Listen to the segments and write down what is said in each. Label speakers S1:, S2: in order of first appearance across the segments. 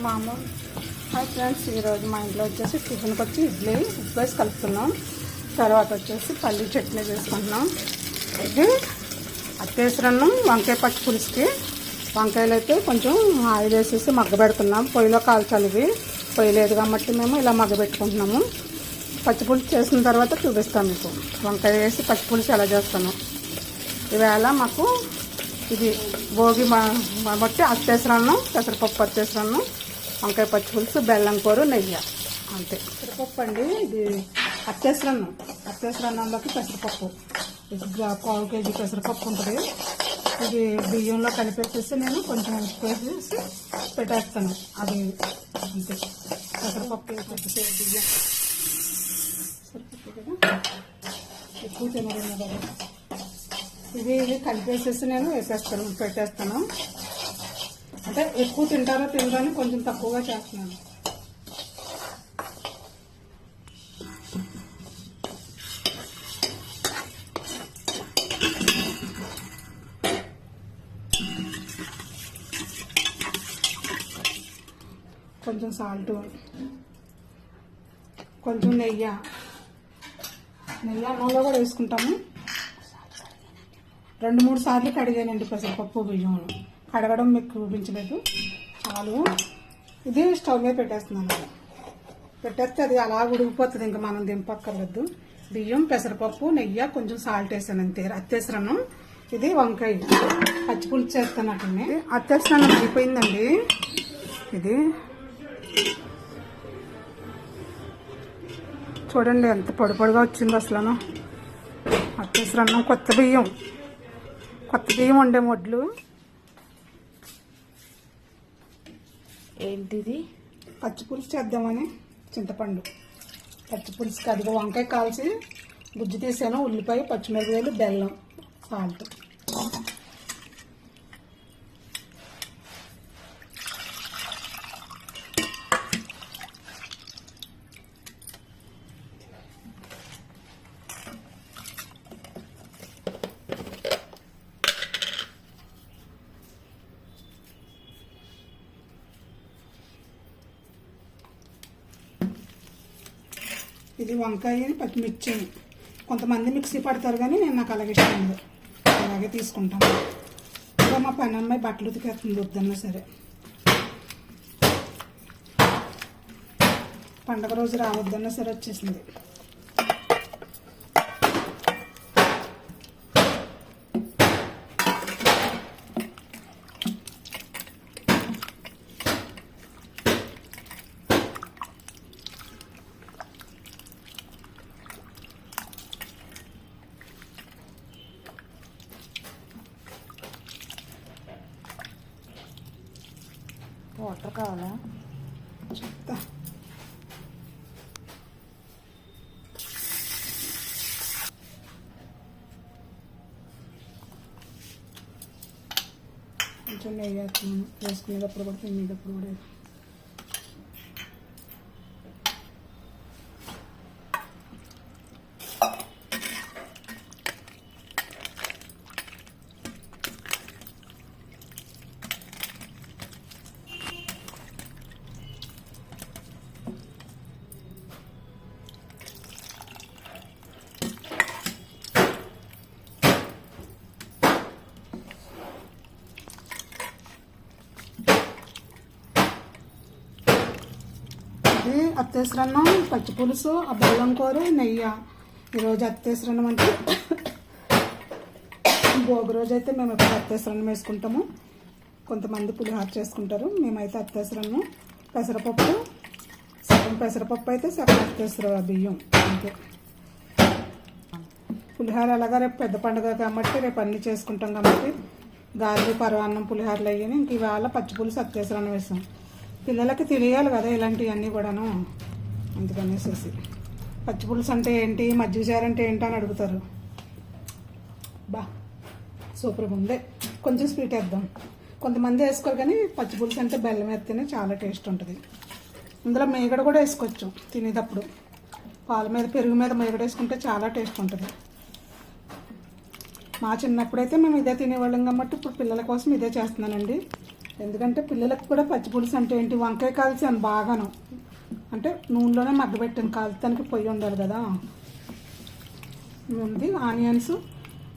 S1: మామూలు hi friends, ఈరోజు మా ఇంట్లో వచ్చేసి టిఫిన్కి వచ్చి ఇడ్లీ ఉప్పు వేసి కలుపుతున్నాం. తర్వాత వచ్చేసి పల్లీ చట్నీ చేసుకుంటున్నాం. ఇది అత్తేసరన్నం వంకాయ పచ్చి పులుసుకి. వంకాయలు అయితే కొంచెం ఆయిల్ వేసేసి మగ్గబెడుతున్నాం. పొయ్యిలో కాల్చాలి. ఇవి పొయ్యి లేదు కాబట్టి మేము ఇలా మగ్గబెట్టుకుంటున్నాము. పచ్చి పులుసు చేసిన తర్వాత చూపిస్తాను మీకు. వంకాయ వేసి పచ్చి పులుసు ఎలా చేస్తాను. ఈవేళ మాకు ఇది భోగి బట్టి అత్తేసరన్నం, పెసరపప్పు అత్తేసరన్నం, వంకాయ పచ్చి పులుసు, బెల్లం కూర, నెయ్యి, అంతే. పెసరపప్పు అండి, ఇది అత్తేసరన్నం. అత్తేసరన్నంలోకి పెసరపప్పు, ఇది 1/4 కేజీ పెసరపప్పు ఉంటుంది. ఇది బియ్యంలో కలిపేసేసి నేను కొంచెం ఉప్పు వేసేసి పెట్టేస్తాను. అది అంతే. పెసరపప్పు కొద్దిసేపు బియ్యం సరిపోతుంది కదా, ఎక్కువ తినడం కదా. ఇది కలిపేసేసి నేను వేసేస్తాను, పెట్టేస్తాను. అంటే ఎక్కువ తింటారో తినడానికి కొంచెం తక్కువగా చేస్తున్నాను. కొంచెం సాల్ట్, కొంచెం నెయ్యి అన్నంలో కూడా వేసుకుంటాము. 2-3 సార్లు కడిగానండి పెసరపప్పు బియ్యం. కడగడం మీకు చూపించలేదు, చాలు. ఇది స్టవ్ మీద పెట్టేస్తున్నాను. పెట్టేస్తే అది అలా ఉడికిపోతుంది, ఇంకా మనం దింపక్కర్లేదు. బియ్యం, పెసరపప్పు, నెయ్యి, కొంచెం సాల్ట్ వేసాను, అంతే. అత్తేసరన్నం. ఇది వంకాయ పచ్చి పులుసు చేస్తానటండి. అత్తేసరన్నం అయిపోయిందండి. ఇది చూడండి ఎంత పొడిగా వచ్చింది అసలు. అత్తేసరన్నం కొత్త బియ్యం వండే వడ్లు.
S2: ఏంటిది?
S1: పచ్చి పులుసు చేద్దామని చింతపండు పచ్చి పులుసుకి. అదిగో వంకాయ కాల్చి గుజ్జు తీసాను, ఉల్లిపాయ, పచ్చిమిరపకాయలు, బెల్లం, సాల్ట్. ఇది వంకాయ, పచ్చిమిర్చి. కొంతమంది మిక్సీ పడతారు కానీ నాకు అలాగే ఇష్టం లేదు, అలాగే తీసుకుంటాను. ఇంకా మా పని అమ్మాయి బట్టలు ఉతికేస్తుంది, వద్దన్నా సరే. పండగ రోజు రావద్దన్నా సరే వచ్చేసింది.
S2: వాటర్ కావాలా?
S1: చెప్తా. కొంచెం నెయ్యి వేస్తున్నాను, వేసుకునేటప్పుడు కూడా తినేటప్పుడు కూడా. అత్తేసరన్నం, పచ్చి పులుసు, ఆ బెల్లం కూర, నెయ్యి. ఈరోజు అత్తేసరన్నం అంటే భోగి రోజు అయితే మేము ఎప్పుడు అత్తేసరన్నం వేసుకుంటాము. కొంతమంది పులిహార చేసుకుంటారు, మేమైతే అత్తేసరన్నం. పెసరపప్పు, సగం పెసరపప్పు అయితే సగం అత్తేసర బియ్యం, అంతే. పులిహార అలాగా రేపు పెద్ద పండుగ కాబట్టి రేపు అన్నీ చేసుకుంటాం కాబట్టి గారెలు, పరవాన్నం, పులిహారలు అయ్యాని. ఇంక ఇవాళ పచ్చి పులుసు అత్తేసరన్నం వేసాం. పిల్లలకి తెలియాలి కదా ఇలాంటివన్నీ కూడాను, అందుకనేసేసి. పచ్చి పులుసు అంటే ఏంటి, మజ్జిగ చారు అంటే ఏంటి అని అడుగుతారు. బా సూపర్గా ఉంది. కొంచెం స్వీట్ వేద్దాం. కొంతమంది వేసుకోరు కానీ పచ్చి పులుసు అంటే బెల్లం వేస్తేనే చాలా టేస్ట్ ఉంటుంది. ఇందులో మేగడ కూడా వేసుకోవచ్చు తినేటప్పుడు. పాల మీద, పెరుగు మీద మేగడ వేసుకుంటే చాలా టేస్ట్ ఉంటుంది. మా చిన్నప్పుడైతే మేము ఇదే తినేవాళ్ళం కాబట్టి ఇప్పుడు పిల్లల కోసం ఇదే చేస్తున్నానండి. ఎందుకంటే పిల్లలకు కూడా పచ్చిపులుసు అంటే ఏంటి, వంకాయ కాల్చాను బాగాను, అంటే నూనెలోనే మగ్గబెట్టాను, కాల్చడానికి పొయ్యి ఉండాలి కదా. ఉంది ఆనియన్స్,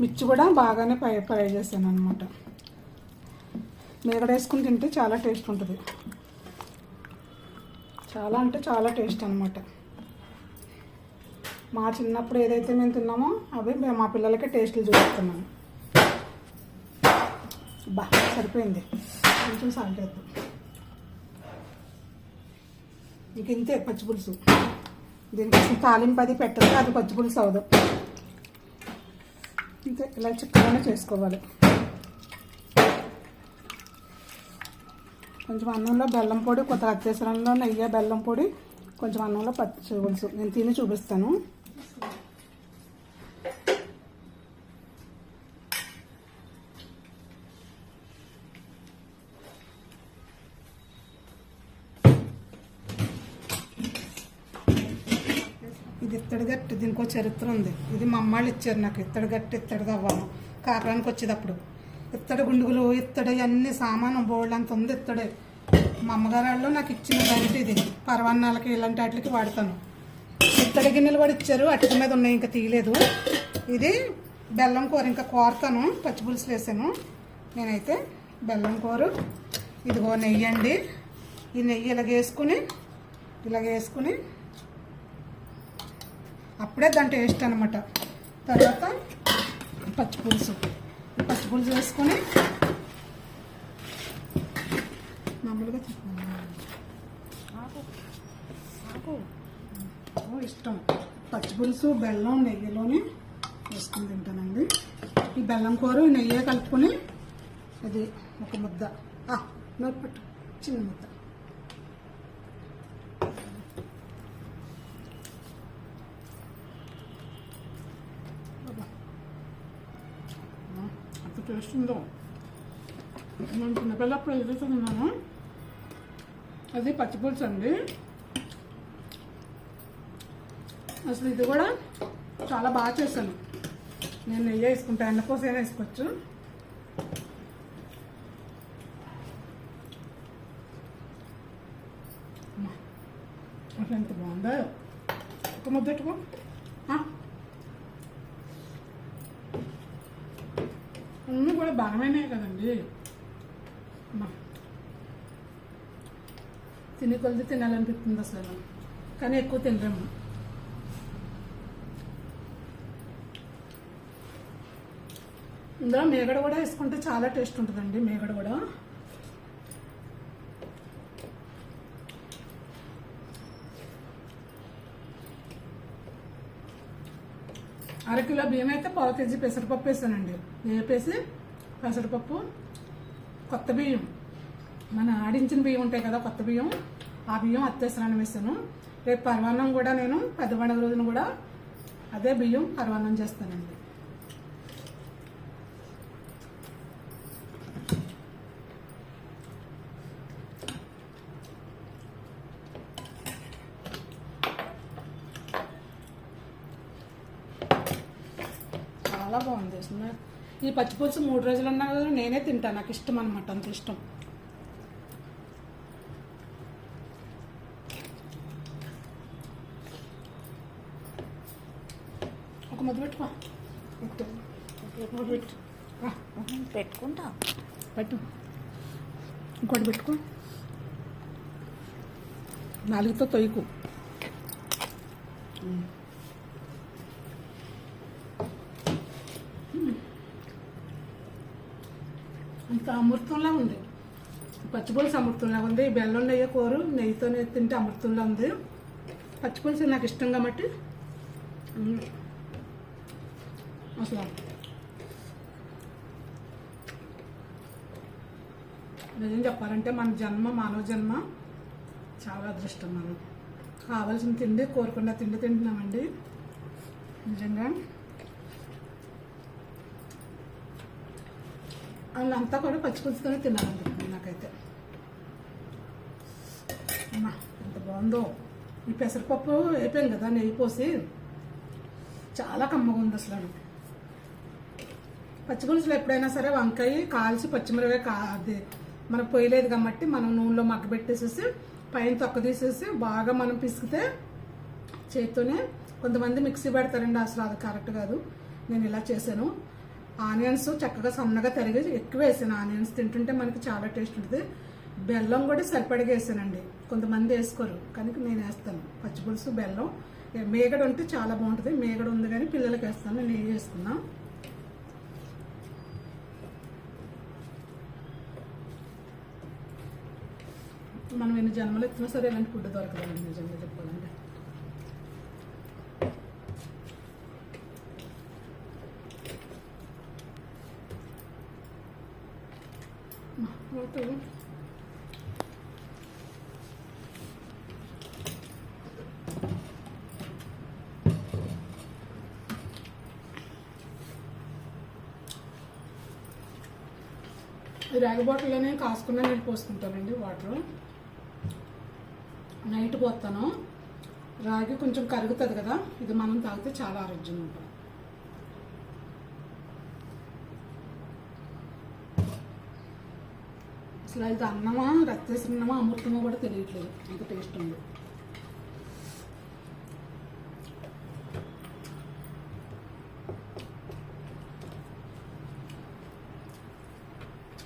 S1: మిర్చి కూడా బాగానే ఫ్రై చేశాను అనమాట. మీగడ వేసుకుని తింటే చాలా టేస్ట్ ఉంటుంది, చాలా అంటే చాలా టేస్ట్ అనమాట. మా చిన్నప్పుడు ఏదైతే మేము తిన్నామో అవి మా పిల్లలకి టేస్ట్లు చూపిస్తున్నాము. సరిపోయింది, కొంచెం సాల్ట్ వేద్దాం. ఇంక ఇంతే పచ్చిపులుసు. దీనికి అసలు తాలింపు అది పెట్టదు, అది పచ్చిపులుసు అవదు. ఇంతే, ఇలా చిక్కగానే చేసుకోవాలి. కొంచెం అన్నంలో బెల్లం పొడి, కొత్త అత్యవసరంలో నెయ్యి, బెల్లం పొడి, కొంచెం అన్నంలో పచ్చిపులుసు నేను తిని చూపిస్తాను. ఇది ఇత్తడి గట్టి, దీనికో చరిత్ర ఉంది. ఇది మా అమ్మాళ్ళు ఇచ్చారు నాకు. ఇత్తడి గట్టి, ఇత్తడిది అవ్వను కాకరానికి వచ్చేటప్పుడు. ఇత్తడి గుండుగులు, ఇత్తడి అన్ని సామాను బోల్డ్ అంత ఉంది ఇత్తడే. మా అమ్మగారు వాళ్ళు నాకు ఇచ్చిన గంట ఇది. పరవాన్నాలకి ఇలాంటి వాటికి వాడతాను. ఇత్తడి గిన్నెలు కూడా ఇచ్చారు, అటుక మీద ఉన్నాయి, ఇంకా తీయలేదు. ఇది బెల్లం కూర, ఇంకా కోరతాను. పచ్చిపులుసులు వేసాను నేనైతే. బెల్లం కూర, ఇదిగో నెయ్యి అండి. ఈ నెయ్యి ఇలాగ వేసుకుని అప్పుడే దాని టేస్ట్ అనమాట. తర్వాత పచ్చిపులుసు వేసుకొని మామూలుగా ఇష్టం. పచ్చిపులుసు బెల్లం నెయ్యిలోని వేసుకుని తింటానండి. ఈ బెల్లం కూర నెయ్యి కలుపుకొని అది ఒక ముద్ద నోట్పట్టు, చిన్న ముద్ద. అంత టేస్ట్ ఉందో. నేను చిన్నపిల్లప్పుడు ఎదుగుతూ ఉన్నాను. అది పచ్చిపులుసు అండి. అసలు ఇది కూడా చాలా బాగా చేశాను నేను. నెయ్యి వేసుకుంటా, ఎండకోసైనా వేసుకోవచ్చు. అసలు ఎంత బాగుందో. ఒక ముద్ద పెట్టుకో. అన్నీ కూడా బాగానే కదండి. తిని కొలిది తినాలనిపిస్తుంది అసలు, కానీ ఎక్కువ తినలేము. ఇందులో మేగడ కూడా వేసుకుంటే చాలా టేస్ట్ ఉంటుందండి. మేగడ కూడా అరకిలో బియ్యం అయితే 1/2 కేజీ పెసరపప్పు వేసానండి. వేపేసి పెసరపప్పు, కొత్త బియ్యం, మన ఆడించిన బియ్యం ఉంటాయి కదా కొత్త బియ్యం, ఆ బియ్యం అత్యవసరాన్ని వేసాను. రేపు పరవాన్నం కూడా నేను పెద్ద పండుగ రోజున కూడా అదే బియ్యం పరవాన్నం చేస్తానండి. చాలా బాగుంది. ఈ పచ్చిపులుసు 3 రోజులు ఉన్నా కదా నేనే తింటాను, నాకు ఇష్టం అనమాట, అంత ఇష్టం. ఒక ముద్ద పెట్టుకో.
S2: పెట్టుకుంటా.
S1: పెట్టు, ఇంకోటి పెట్టుకో. 4తో తొయ్యకు. అంత అమృతంలా ఉంది పచ్చిపులుసు, అమృతంలా ఉంది. బెల్లం నెయ్యి కూర నెయ్యితో తింటే అమృతంలా ఉంది. పచ్చిపులుసు నాకు ఇష్టం కాబట్టి అసలు నిజం చెప్పాలంటే మన జన్మ, మానవ జన్మ చాలా అదృష్టం. మనం కావాల్సిన తిండి, కోరకుండా తిండి తింటున్నామండి నిజంగా. వాళ్ళంతా కూడా పచ్చిపులుసుతోనే తినాలనిపిస్తుంది నాకైతే. అమ్మా ఎంత బాగుందో. ఈ పెసరపప్పు వేపాను కదా నెయ్యి పోసి, చాలా కమ్మగా ఉంది అసలు. పచ్చిపులుసులో ఎప్పుడైనా సరే వంకాయ కాల్చి పచ్చిమిరపకాయ అది మనకు పొయ్యలేదు కాబట్టి మనం నూనెలో మగ్గబెట్టేసేసి పైన తొక్క తీసేసి బాగా మనం పిసికితే చేతితోనే, కొంతమంది మిక్సీ పెడతారండి, అసలు అది కరెక్ట్ కాదు. నేను ఇలా చేశాను. ఆనియన్స్ చక్కగా సన్నగా తరిగి ఎక్కువ వేసాను. ఆనియన్స్ తింటుంటే మనకి చాలా టేస్ట్ ఉంటుంది. బెల్లం కూడా సరిపడిగా వేసానండి. కొంతమంది వేసుకోరు కానీ నేను వేస్తాను. పచ్చిపులుసు బెల్లం మేగడ ఉంటే చాలా బాగుంటుంది. మేగడ ఉంది కానీ పిల్లలకి వేస్తాను. నేను వేసుకున్నా. మనం ఎన్ని జన్మలు ఎత్తినా సరే ఇలాంటి ఫుడ్ దొరకదండి నిజంగా చెప్పాలంటే. రాగి బాటిల్లోనే కాసుకున్న నీళ్ళు పోసుకుంటానండి. వాటర్ నైట్ పోస్తాను. రాగి కొంచెం కరుగుతుంది కదా, ఇది మనం తాగితే చాలా ఆరోగ్యంగా ఉంటుంది. అసలు ఇది అన్నమా రక్తేశ్వరన్నమా అమృతమో కూడా తెలియట్లేదు, అంత టేస్ట్ ఉంది.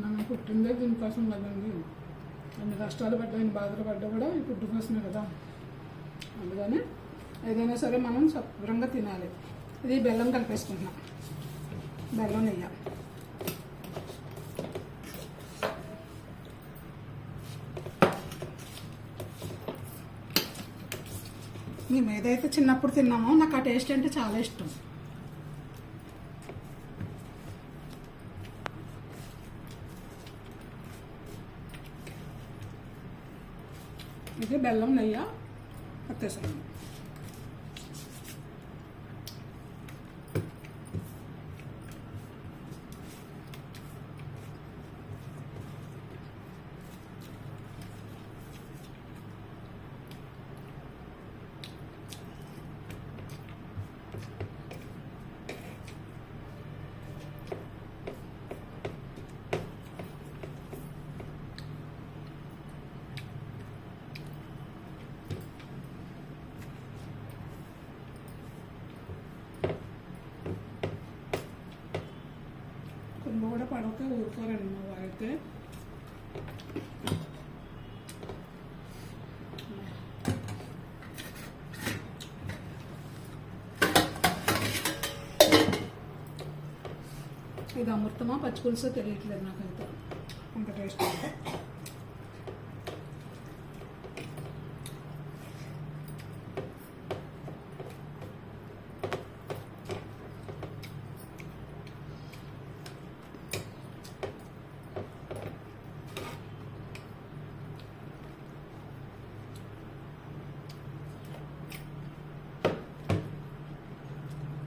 S1: మనం పుట్టిందే దీనికోసం కదండి. అన్ని కష్టాలు పడ్డా, ఎన్ని బాధలు పడ్డా కూడా ఈ ఫుడ్ కోసమే కదా. అందుకని ఏదైనా సరే మనం శుభ్రంగా తినాలి. ఇది బెల్లం కలిపేసుకుంటున్నాం. బెల్లం నెయ్యి మేము ఏదైతే చిన్నప్పుడు తిన్నామో నాకు ఆ టేస్ట్ అంటే చాలా ఇష్టం. ఇది బెల్లం నెయ్యి వచ్చేసాను. కొంచెం కూడా పడక ఊరుకోరండి మా వారైతే. ఇది అమృతమా పచ్చిపులుసో తెలియట్లేదు నాకైతే, అంత టేస్ట్.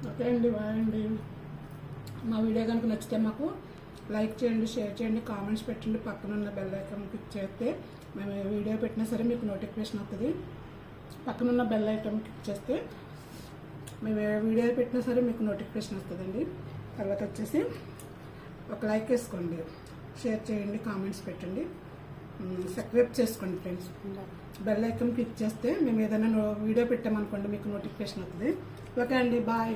S1: ఓకే అండి, బాయ్ అండి. మా వీడియో కనుక నచ్చితే మాకు లైక్ చేయండి, షేర్ చేయండి, కామెంట్స్ పెట్టండి. పక్కన ఉన్న బెల్ ఐకాన్ క్లిక్ చేస్తే మేము ఏ వీడియో పెట్టినా సరే మీకు నోటిఫికేషన్ వస్తుంది. పక్కన ఉన్న బెల్ ఐకాన్ క్లిక్ చేస్తే మేము ఏ వీడియో పెట్టినా సరే మీకు నోటిఫికేషన్ వస్తుందండి. తర్వాత వచ్చేసి ఒక లైక్ వేసుకోండి, షేర్ చేయండి, కామెంట్స్ పెట్టండి, సబ్స్క్రైబ్ చేసుకోండి ఫ్రెండ్స్. బెల్ ఐకాన్ క్లిక్ చేస్తే మేము ఏదైనా వీడియో పెట్టామనుకోండి మీకు నోటిఫికేషన్ వస్తుంది. ఓకే అండి, బాయ్.